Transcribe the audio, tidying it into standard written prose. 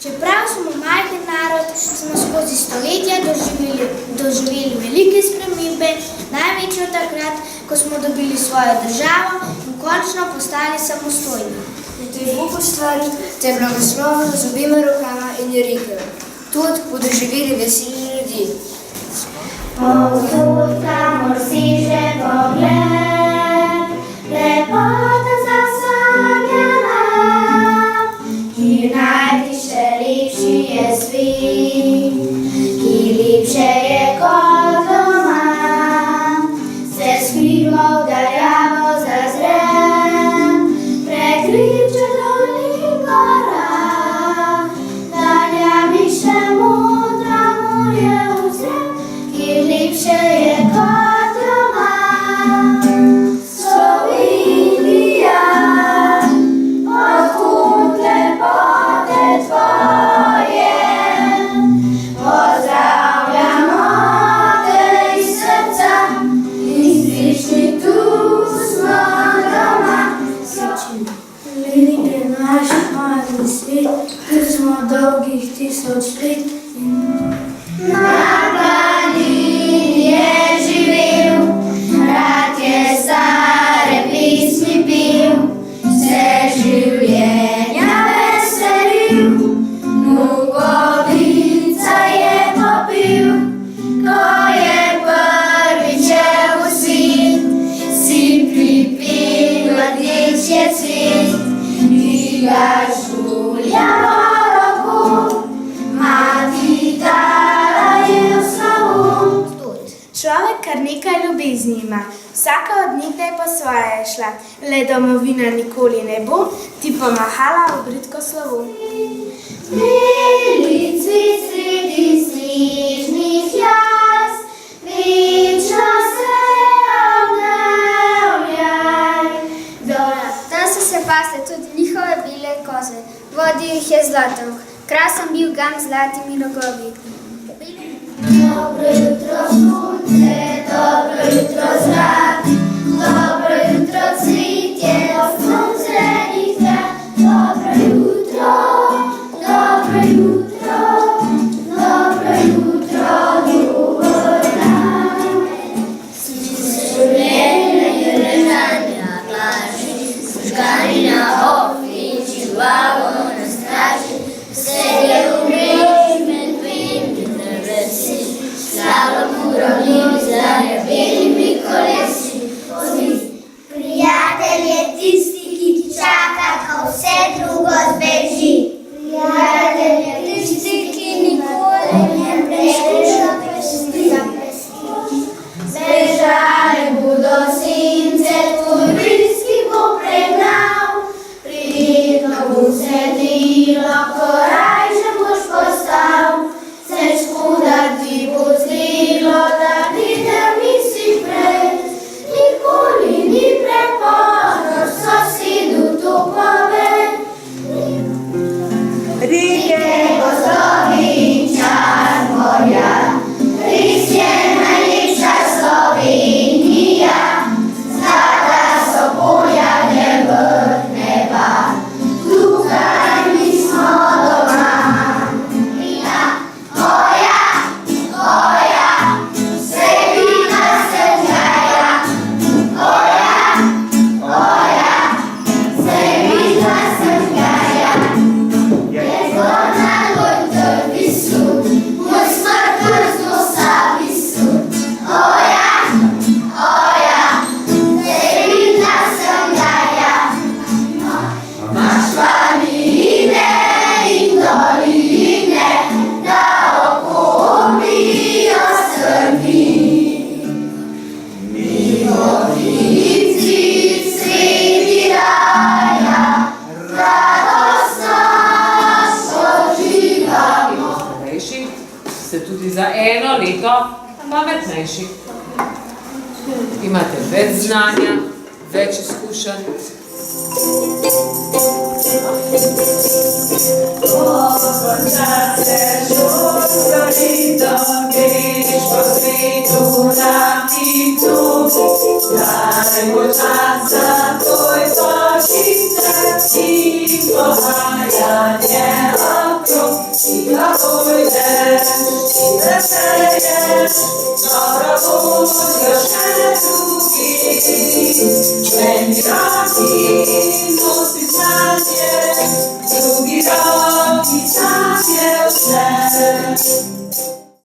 Čeprav smo majhen narod, smo skozi stoletja doživeli velike spremembe, največjo takrat, ko smo dobili svojo državo in končno postali samostojni. In to je Bog ustvaril, te blagoslovil z obima rokama in je rekel: tudi bodo živeli veseli ljudi. Povsod, kamor seže pogled, lepota zasanjana, ki najti še lepši je svet, ki lepše je kot doma, se skriva v daljavo zazre, prekriče dolin gora, daljavi še modra morje vzre, ki lepše je kot doma. Slovenija, odkud lepote tvoje, pozdravljamo te iz srca in srečni tu smo doma. Velik je naš mali svet, tu smo dolgih 1000 let in Na planini je živel, rad je stare pesmi pel, vse življenja veselil, Nogovica je popil, ko je prvič šel v svet, si pripel rdečje cvet, ki ga žulja v roku, mati dala je v slovu. Človek kar nekaj ljubezni ima, vsaka od njih da je po svoje je šla, le domovina nikoli ne bo ti pomahala v bridko slovu. Beli cvet sredi snežnih jaz, večno se obnavljaj. Tam so se pasle tudi njihove bele koze, vodil jih je Zlatovh, krasen bil gan z zlatimi rogovi. Dobro jutro sonce, dobro jutro zrak, dobro jutro cvetje, osmom zelenih trak. Dobro jutro, dobro jutro, dobro jutro, dober dan. Življenje je ležanja, plaži, žgani na okni, čivavo na straži, vse je vmes med dvemi drevesi, slavo murovnimi zanje belimi kolesi. Prijatelj je tisti, ki čaka, ko vse drugo zbeži. Prijatelj je tisti, ki nikoli ne preizkuša pesti. Zbežale bodo sence, tvoj bliski bo pregnal, prijetno bo se delo, ko rajše boš postal. Se škoda ti bo zdelo, da pridem misli prej, nikoli ni prepozno, sosedu to povej. Rike, gozdovi in čar morja, res je najlepša Slovenija, zlata so polja, ne vrh neba, tukaj mi smo doma. Za eno leto pametnejši. Imate več znanja, več izkušenj. Konča se šolsko leto, greš po svetu nam in tu, daj bo časa tvoj počitek in pohajanje okrog. ja pójdę i weseleję, narodują się drugi. Będzie roki, nocy znanie,